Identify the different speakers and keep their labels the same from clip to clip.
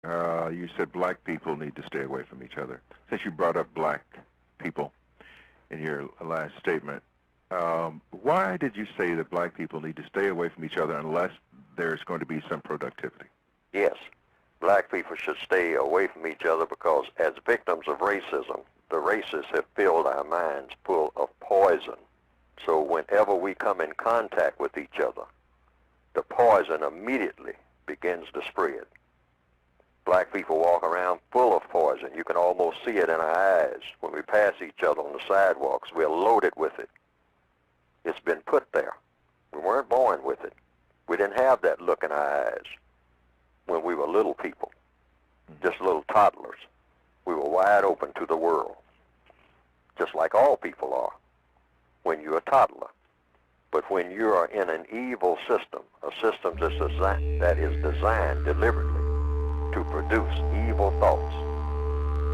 Speaker 1: You said black people need to stay away from each other. Since you brought up black people in your last statement, why did you say that black people need to stay away from each other unless there's going to be some productivity?
Speaker 2: Yes, black people should stay away from each other because as victims of racism, the racists have filled our minds full of poison. So whenever we come in contact with each other, the poison immediately begins to spread. Black people walk around full of poison. You can almost see it in our eyes. When we pass each other on the sidewalks, we're loaded with it. It's been put there. We weren't born with it. We didn't have that look in our eyes when we were little people, just little toddlers. We were wide open to the world, just like all people are when you're a toddler. But when you are in an evil system, a system that is designed deliberately to produce evil thoughts,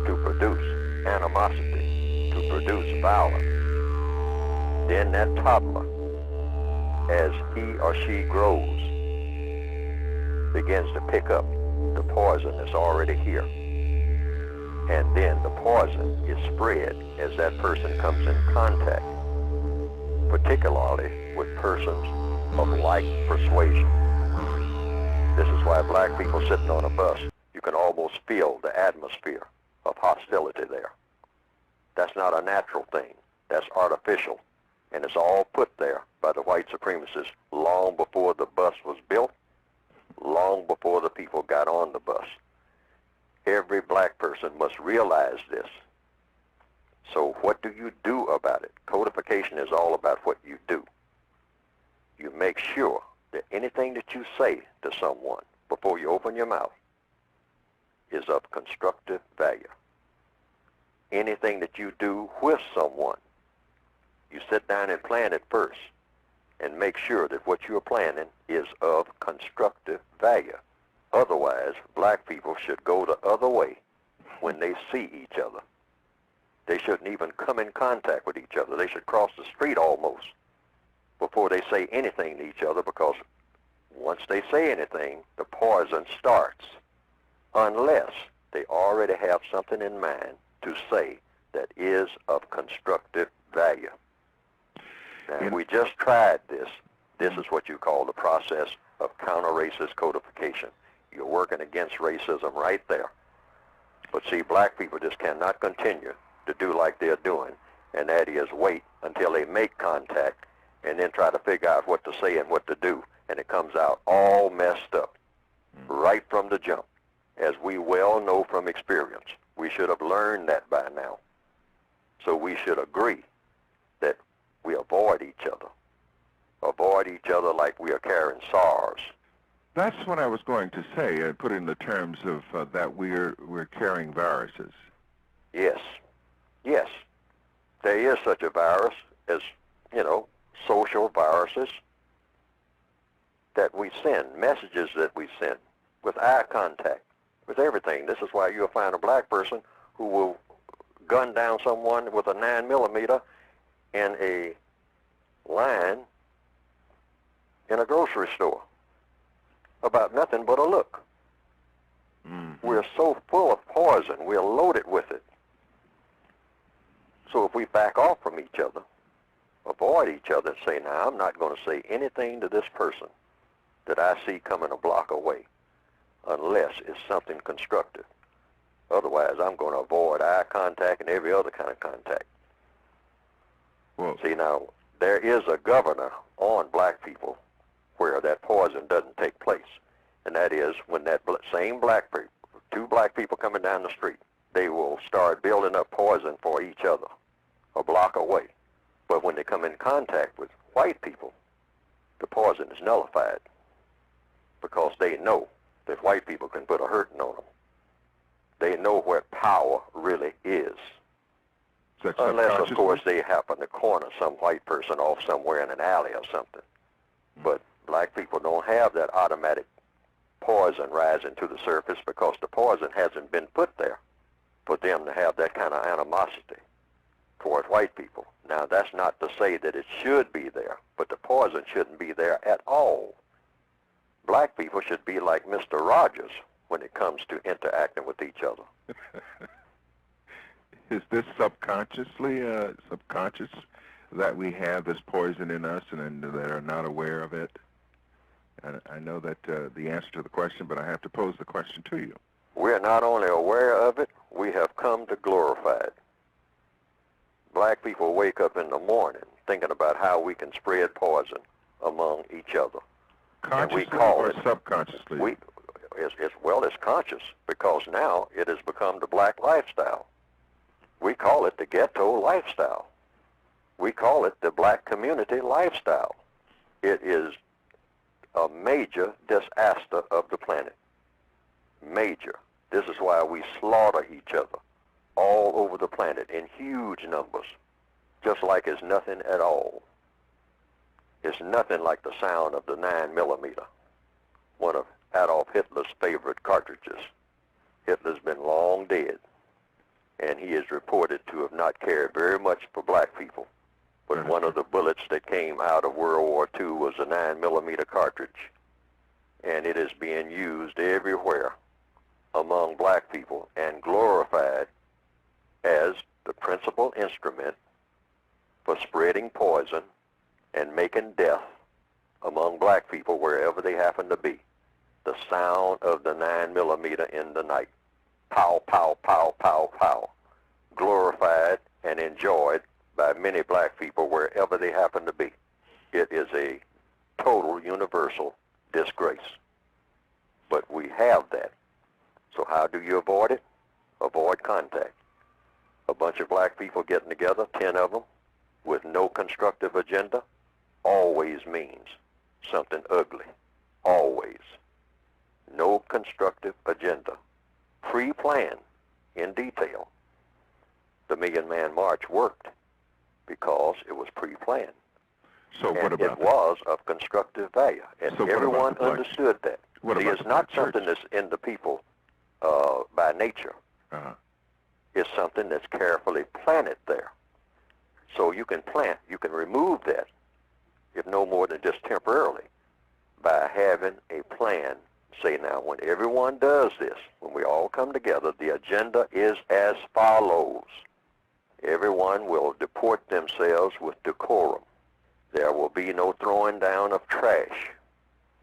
Speaker 2: to produce animosity, to produce violence, then that toddler, as he or she grows, begins to pick up the poison that's already here. And then the poison is spread as that person comes in contact, particularly with persons of like persuasion. This is why black people sitting on a bus, you can almost feel the atmosphere of hostility there. That's not a natural thing. That's artificial. And it's all put there by the white supremacists long before the bus was built, long before the people got on the bus. Every black person must realize this. So what do you do about it? Codification is all about what you do. You make sure that anything that you say to someone before you open your mouth is of constructive value. Anything that you do with someone, you sit down and plan it first and make sure that what you're planning is of constructive value. Otherwise, black people should go the other way when they see each other. They shouldn't even come in contact with each other. They should cross the street almost before they say anything to each other, because once they say anything, the poison starts, unless they already have something in mind to say that is of constructive value. Now, we just tried this. This is what you call the process of counter-racist codification. You're working against racism right there. But see, black people just cannot continue to do like they're doing, and that is wait until they make contact and then try to figure out what to say and what to do, and it comes out all messed up right from the jump. As we well know from experience, we should have learned that by now. So we should agree that we avoid each other. Avoid each other like we are carrying SARS.
Speaker 1: That's what I was going to say, put in the terms of that we're carrying viruses.
Speaker 2: Yes. Yes. There is such a virus as, social viruses that we send, messages that we send with eye contact, with everything. This is why you'll find a black person who will gun down someone with a 9mm in a line in a grocery store about nothing but a look.
Speaker 1: Mm-hmm.
Speaker 2: We're so full of poison, we're loaded with it. So if we back off from each other, avoid each other, and say, now I'm not going to say anything to this person that I see coming a block away unless it's something constructive. Otherwise, I'm going to avoid eye contact and every other kind of contact.
Speaker 1: Well,
Speaker 2: see, now, there is a governor on black people where that poison doesn't take place. And that is when that same black people, two black people coming down the street, they will start building up poison for each other a block away. But when they come in contact with white people, the poison is nullified because they know that white people can put a hurting on them. They know where power really is. Unless, of course, they happen to corner some white person off somewhere in an alley or something. But black people don't have that automatic poison rising to the surface because the poison hasn't been put there for them to have that kind of animosity toward white people. Now, that's not to say that it should be there, but the poison shouldn't be there at all. Black people should be like Mr. Rogers when it comes to interacting with each other.
Speaker 1: Is this subconscious that we have this poison in us and that are not aware of it? And I know that the answer to the question, but I have to pose the question to you.
Speaker 2: We are not only aware of it, we have come to glorify it. Black people wake up in the morning thinking about how we can spread poison among each other.
Speaker 1: Consciously
Speaker 2: and we call
Speaker 1: or
Speaker 2: it,
Speaker 1: subconsciously?
Speaker 2: It's conscious, because now it has become the black lifestyle. We call it the ghetto lifestyle. We call it the black community lifestyle. It is a major disaster of the planet. Major. This is why we slaughter each other all over the planet in huge numbers, just like it's nothing at all. It's nothing like the sound of the 9mm, one of Adolf Hitler's favorite cartridges. Hitler's been long dead, and he is reported to have not cared very much for black people. But one of the bullets that came out of World War II was a 9mm cartridge, and it is being used everywhere among black people and glorified as the principal instrument for spreading poison and making death among black people wherever they happen to be. The sound of the 9mm in the night. Pow, pow, pow, pow, pow. Glorified and enjoyed by many black people wherever they happen to be. It is a total universal disgrace. But we have that. So how do you avoid it? Avoid contact. A bunch of black people getting together, 10 of them, with no constructive agenda, always means something ugly. Always. No constructive agenda. Pre-planned in detail. The Million Man March worked because it was pre-planned.
Speaker 1: So what about
Speaker 2: it was of constructive value, and
Speaker 1: so
Speaker 2: everyone understood that.
Speaker 1: See,
Speaker 2: it's not something that's in the people by nature.
Speaker 1: Uh-huh.
Speaker 2: It's something that's carefully planted there. So you can plant, you can remove that, if no more than just temporarily, by having a plan. Say now, when everyone does this, when we all come together, the agenda is as follows. Everyone will deport themselves with decorum. There will be no throwing down of trash.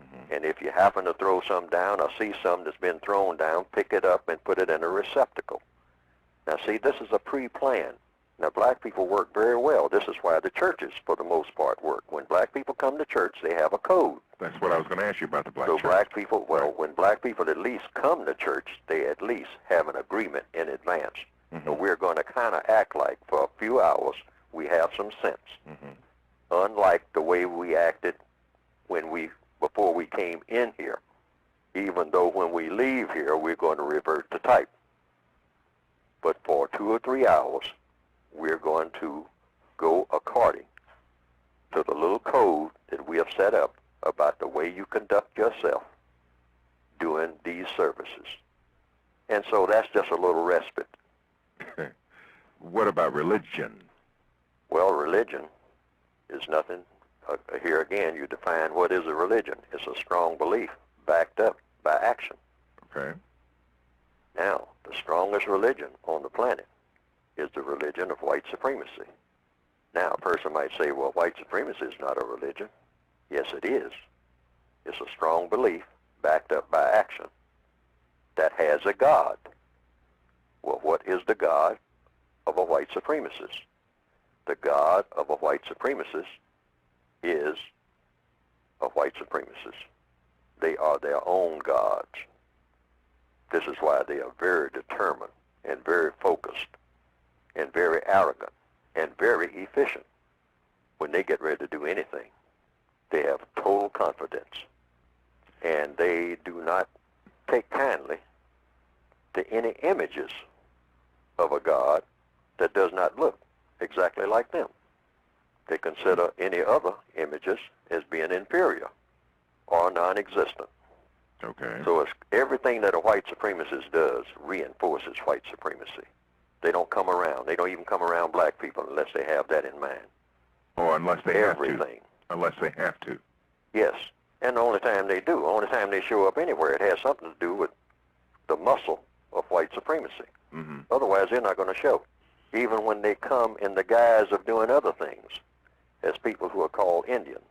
Speaker 2: Mm-hmm. And if you happen to throw some down or see some that's been thrown down, pick it up and put it in a receptacle. Now see, this is a pre-plan. Now black people work very well. This is why the churches, for the most part, work. When black people come to church, they have a code.
Speaker 1: That's what I was going to ask you about the black church.
Speaker 2: So black people, well,
Speaker 1: right.
Speaker 2: When black people at least come to church, they at least have an agreement in advance. Mm-hmm. So we're going to kind of act like for a few hours we have some sense. Mm-hmm. Unlike the way we acted before we came in here, even though when we leave here we're going to revert to type. But for 2 or 3 hours, we're going to go according to the little code that we have set up about the way you conduct yourself during these services. And so that's just a little respite.
Speaker 1: What about religion?
Speaker 2: Well, religion is nothing. Here again, you define what is a religion. It's a strong belief backed up by action.
Speaker 1: Okay.
Speaker 2: Now, the strongest religion on the planet is the religion of white supremacy. Now, a person might say, well, white supremacy is not a religion. Yes, it is. It's a strong belief backed up by action that has a God. Well, what is the God of a white supremacist? The God of a white supremacist is a white supremacist. They are their own gods. This is why they are very determined and very focused and very arrogant and very efficient. When they get ready to do anything, they have total confidence, and they do not take kindly to any images of a God that does not look exactly like them. They consider any other images as being inferior or non-existent.
Speaker 1: Okay.
Speaker 2: So it's everything that a white supremacist does reinforces white supremacy. They don't come around. They don't even come around black people unless they have that in mind.
Speaker 1: Or unless they have to.
Speaker 2: Everything.
Speaker 1: Unless they have to.
Speaker 2: Yes. And the only time they do, the only time they show up anywhere, it has something to do with the muscle of white supremacy.
Speaker 1: Mm-hmm.
Speaker 2: Otherwise, they're not going to show. Even when they come in the guise of doing other things, as people who are called Indians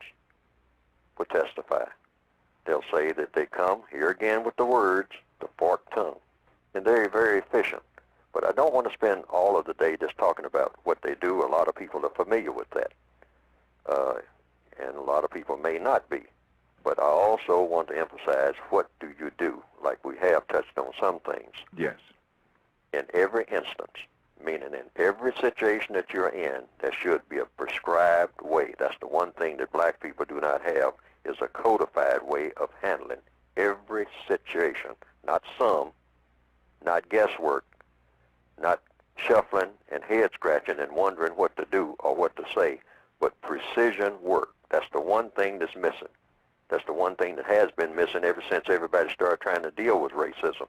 Speaker 2: will testify. They'll say that they come, here again with the words, the forked tongue. And they're very efficient. But I don't want to spend all of the day just talking about what they do. A lot of people are familiar with that. And a lot of people may not be. But I also want to emphasize, what do you do? Like we have touched on some things.
Speaker 1: Yes.
Speaker 2: In every instance, meaning in every situation that you're in, there should be a prescribed way. That's the one thing that black people do not have, is a codified way of handling every situation. Not some, not guesswork, not shuffling and head scratching and wondering what to do or what to say, but precision work. That's the one thing that's missing. That's the one thing that has been missing ever since everybody started trying to deal with racism.